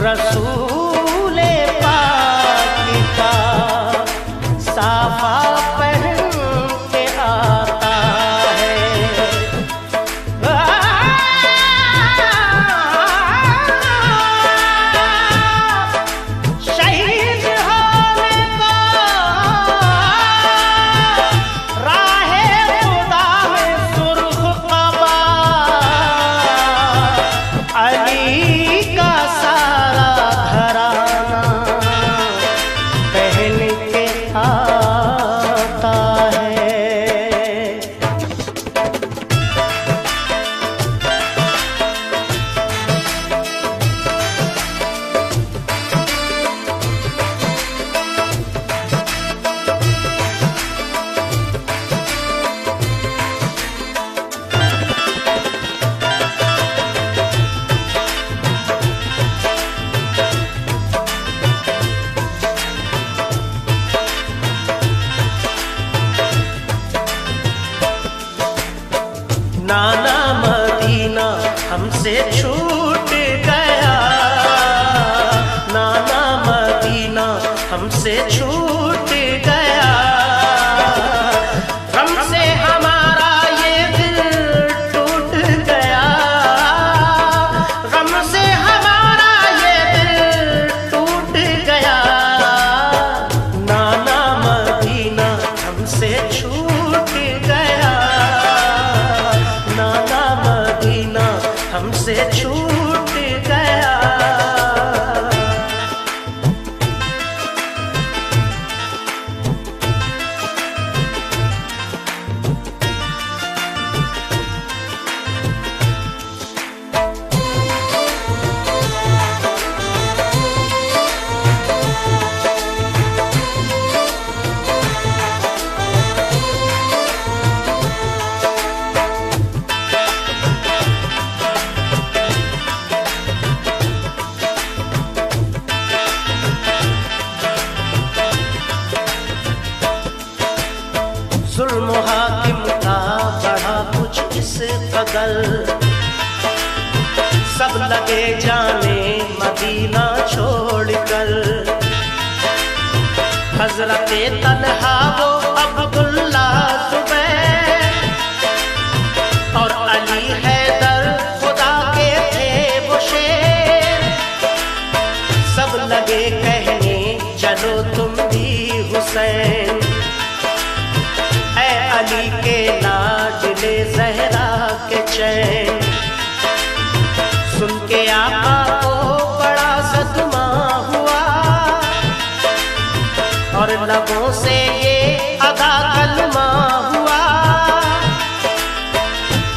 रसूले पाक का साफा पहन के आता है। शहीद होने को राहे खुदा में सुर्ख कबा अली का सारा घराना पहन के आता है। नाना मदीना हमसे छूट गया, नाना मदीना हमसे छूट गया। गम से हमारा ये दिल टूट गया, गम से हमारा ये दिल टूट गया। नाना मदीना हमसे छूट गया, नाना मदीना हमसे छूट गया। जुल्म हाकिम का बढ़ा कुछ इस कदर, सब लगे जाने मदीना छोड़कर। हजरते तन्हा वो अब्दुल्ला जुबैर और अली हैदर खुदा के थे वो शेर। सब लगे कहने चलो तुम भी हुसैन, अली के लाडले ज़हरा के चैन। सुन के आका को बड़ा सदमा हुआ और लबों से ये अदा कलमा हुआ।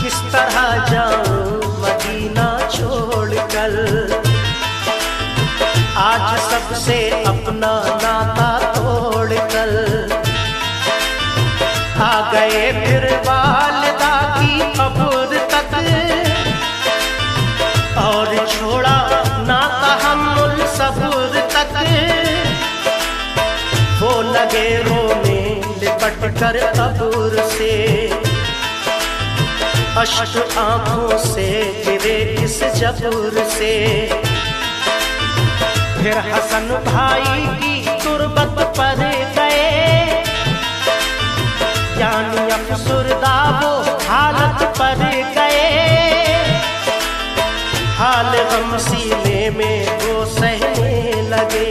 किस तरह जाऊं मदीना छोड़कर, आज सबसे अपना नाता तोड़कर। आ गए फिर वालिदा की कब्र तक और छोड़ा ना तहम्मुल सब्र तक। वो लगे रोने लिपट कर कब्र से, अश्क आंखों से गिरे इस जब्र से। फिर हसन भाई की तुरबत पर गए, यानी अफसुरदा वो हालत पर गए। हाल गम सीने में वो सहने लगे,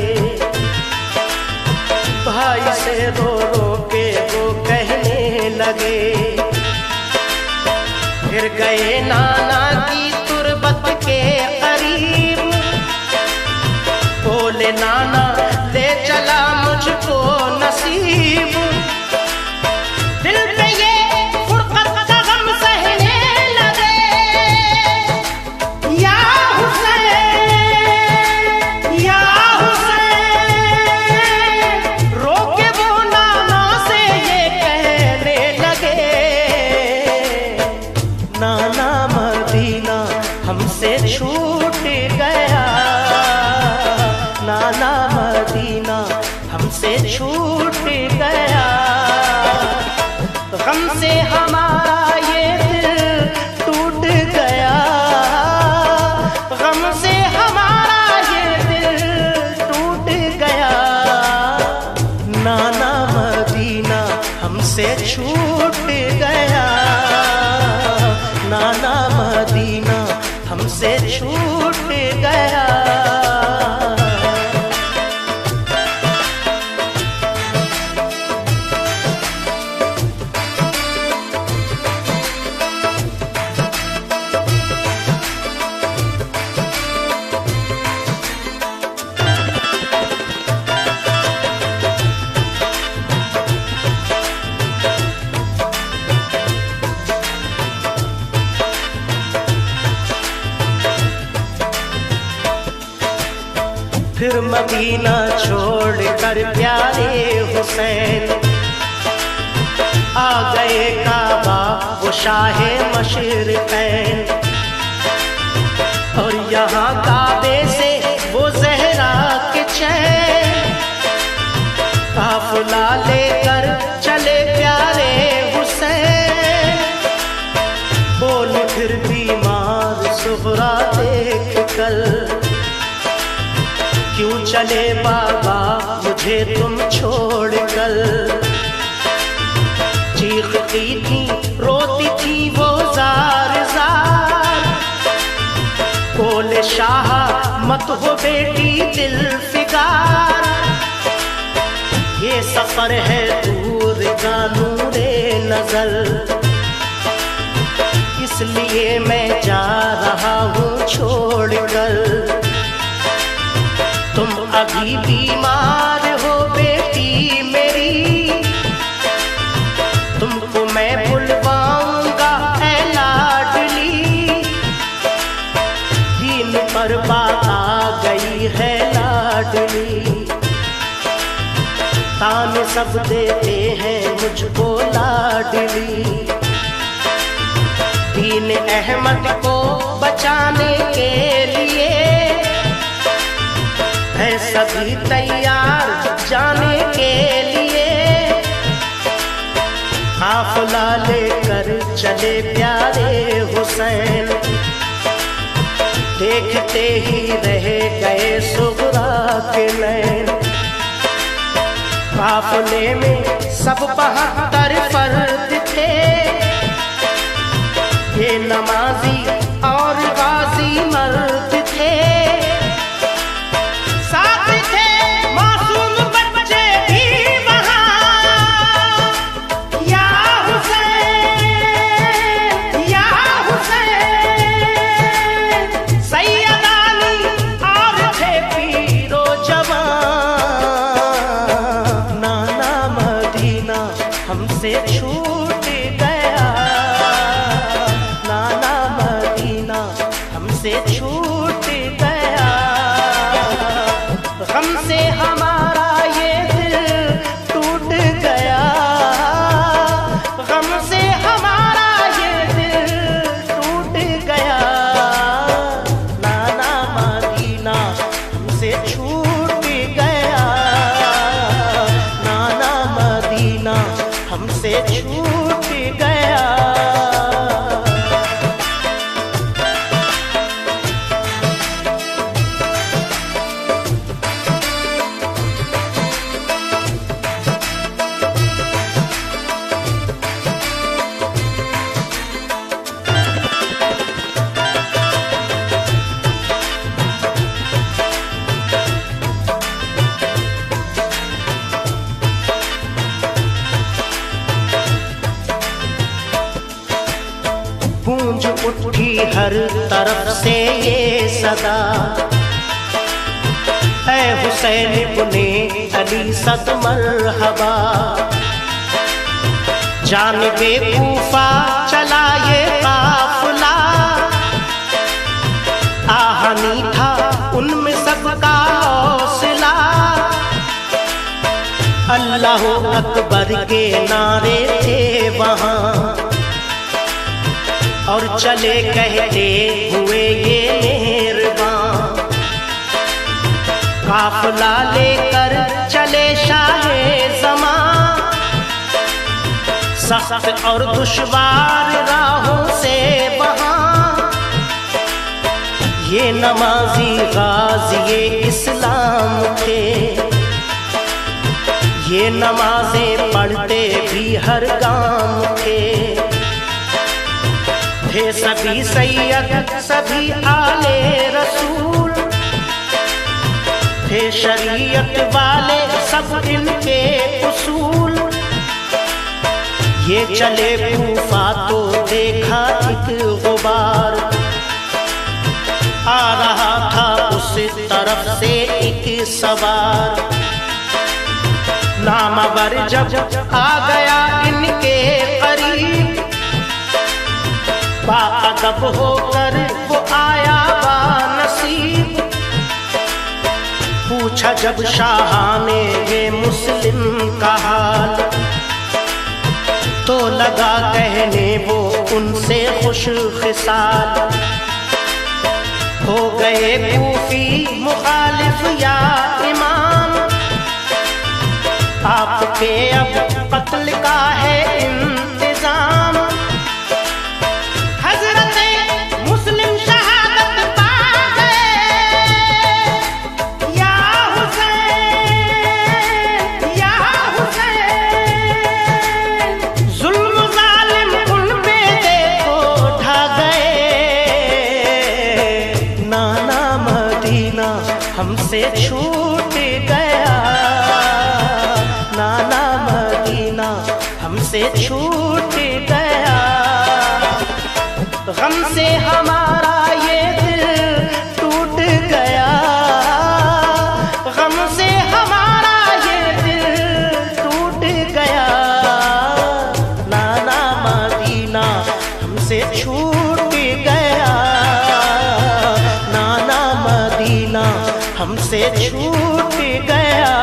भाई से रो रो के वो कहने लगे। फिर गए नाना की तुरबत के करीब, बोले नाना ले चला मुझको नसीब। नाना मदीना हमसे छूट गया, नाना मदीना हमसे छूट गया। गम से हमारा ये दिल टूट गया, गम से हमारा ये दिल फिर मदीना छोड़ कर प्यारे हुसैन आ गए काबा वो शाहे मशरिक़ैन। और यहाँ काबे से वो ज़हरा के चैन काफिला लेकर चले प्यारे हुसैन। बोल फिर बीमार सुगरा देख कर क्यों चले बाबा मुझे तुम छोड़ कर। चीखती थी रोती थी वो जार जार बोले शाह मत हो बेटी दिल फिगार। ये सफर है दूर का नूरे नजर इसलिए मैं जा रहा हूँ छोड़ कर। तुम अभी बीमार हो बेटी मेरी तुमको मैं बुलवाऊंगा ऐ लाडली। दीन पर बात आ गई है लाडली ताने सब देते हैं मुझको लाडली। दीन अहमद को बचाने के लिए है सभी तैयार जाने के लिए। काफिला लेकर चले प्यारे हुसैन देखते ही रह गए सुगरा के नैन। काफिले में सब 72 फर्द थे ये नमाजी और गाजी मर्द थे। साथ थे मासूम बच्चे भी वहाँ या हुसैन या हुसैन। सैयद अली और थे पीरो जवान। नाना मदीना हमसे छूट गया नाना मदीना हमसे छूट गया। हमसे हमारा ये दिल टूट गया हमसे हमारा ये दिल टूट गया। नाना मदीना हमसे छूट गया नाना मदीना हमसे छूट गया। गूंज उठी हर तरफ से ये सदा ऐ हुसैन इब्ने अली सद मरहबा। जानिबे कूफा चला ये काफिला आहनी था उनमें सबका हौसला। अल्लाह अकबर के नारे थे वहाँ और चले कहते हुए ये मेहरबान। काफिला लेकर चले शाहे ज़मां सख्त और दुश्वार राहों से वहाँ। ये नमाजी गाज़ी इस्लाम थे ये नमाजें पढ़ते भी हर गांव थे। थे सभी सैयद सभी आले रसूल थे शरीयत वाले सब इनके उसूल। ये चले कूफा तो देखा एक गुबार आ रहा था उस तरफ से एक सवार। नामवर जब आ गया इनके करीब बाअदब होकर वो आया बानसीब। पूछा जब शाह ने ये मुस्लिम का हाल, तो लगा कहने वो उनसे खुश खिसाल। हो गए कूफी मुखालिफ या इमाम, आपके अब कत्ल का है इंतजाम। हजरत मुस्लिम शहादत पा गए, या हुसैन या हुसैन। जुल्म जालिम उन पे देखो ढा गए। नाना मदीना हमसे छूट गया, नाना मदीना हमसे छूट गया। गम से हमारा ये दिल टूट गया, गम से हमारा ये दिल टूट गया। नाना मदीना हमसे छूट गया, नाना मदीना हमसे छूट गया।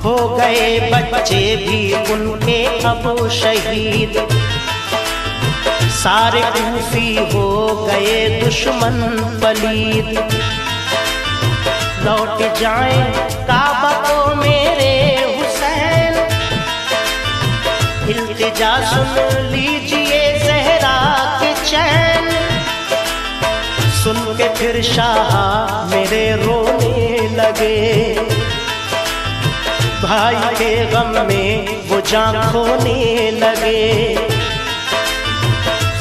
हो गए बच्चे भी उनके अब शहीद, सारे कूफी हो गए दुश्मन पलीद। लौट जाएं काबा को मेरे हुसैन, इल्तिजा सुन लीजिए ज़हरा के चैन। सुन के फिर शाह मेरे रोने लगे, भाई के गम में वो जान खोने लगे।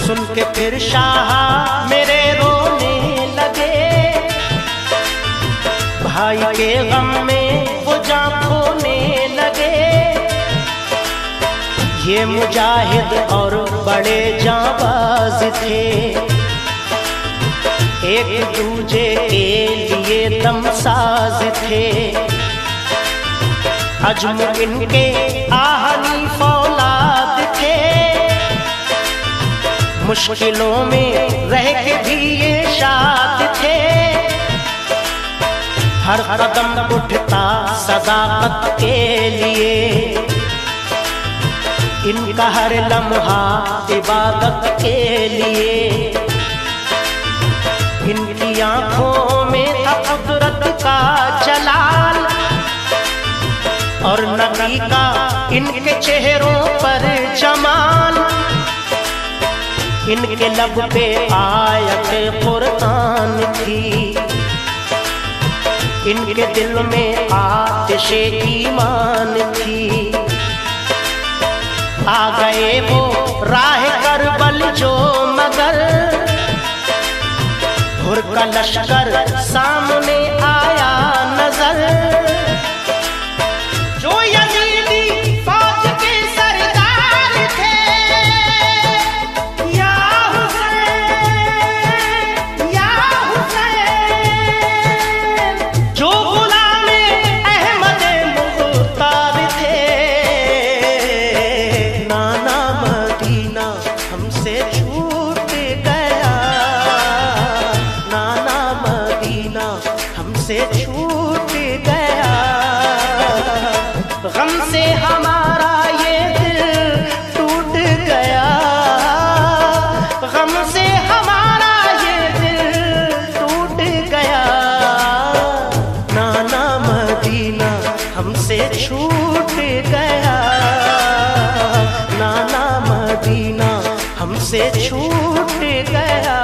सुन के फिर शाह मेरे रोने लगे, भाई के गम में वो जान खोने लगे। ये मुजाहिद और बड़े जाबाज थे, एक दूजे के लिए दमसाज थे। अजम इनके आहनी फौलाद थे, मुश्किलों में रह के भी ये शाद थे। हर कदम उठता सदाकत के लिए, इनका हर लम्हा इबादत के लिए। इनकी आंखों में था कुदरत का जलाल, और नबी का इनके चेहरों पर जमाल। इनके लब पे आयत कुरान थी, इनके दिल में आतिशे ईमान थी। आ गए वो राह करबल जो मगर, हुर का लश्कर सामने आया नजर। जो यजीदी फौज के सरदार थे, या हुसैन या हुसैन। जो गुलामे अहमद मुख्तार थे, नाना मदीना हमसे छूट गया, नाना मदीना हमसे छूट गया। गम से हमारा ये दिल टूट गया, गम से हमारा ये दिल टूट गया। नाना मदीना हमसे छूट गया, नाना मदीना हमसे छूट गया।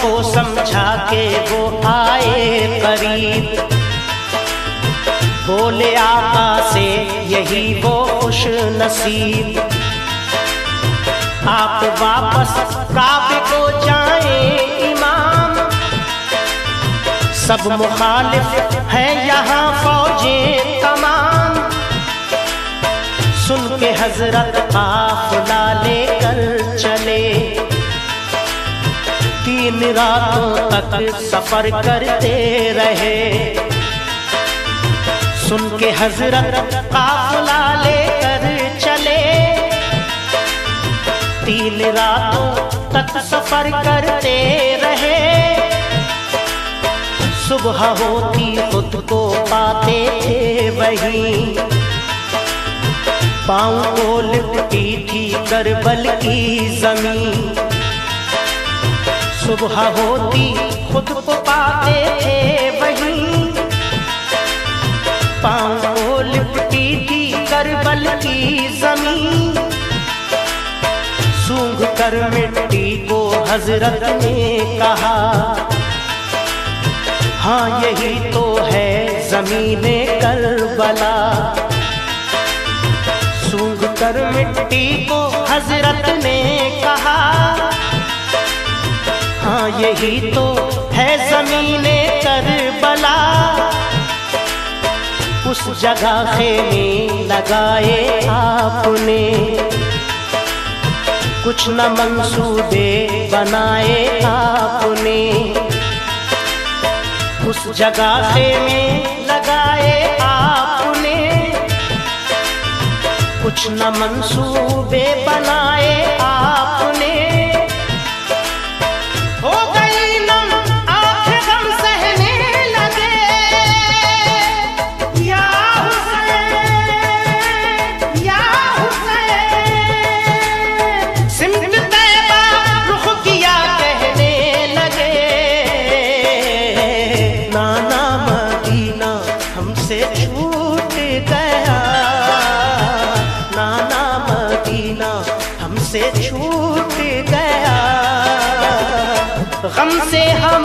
को समझा के वो आए करीब, बोले आका से यही वो खुश नसीब, आप वापस काबे को जाएं इमाम, सब मुखालिफ है यहाँ फौजें तमाम। सुन के हजरत काफिला लेकर चले, 3 रातों तक सफर करते रहे। सुन के हजरत काफिला लेकर चले, 3 रातों तक सफर करते रहे। सुबह होती खुद को पाते थे वहीं, पाँव को लिपटी थी करबल की जमीन। सुबह होती खुद को पाते थे वहीं, पाँव को लिपटी थी करबल की जमीन। सूंघ कर मिट्टी को हजरत ने कहा, हाँ यही तो है ज़मीने करबला। सूंघ कर मिट्टी को हजरत ने कहा, हाँ यही तो है ज़मीने करबला। उस जगह खेमे लगाए आपने, कुछ न मंसूबे बनाए आपने। उस जगह खेमे लगाए आपने, कुछ न मंसूबे बनाए आपने। हो गई नम आंखें गम सहने लगे, या हुसैन या हुसैन। सिमत तैबा रुख किया कहने लगे, नाना मदीना हमसे छूट गया, नाना मदीना हमसे छूट गया। गम से हम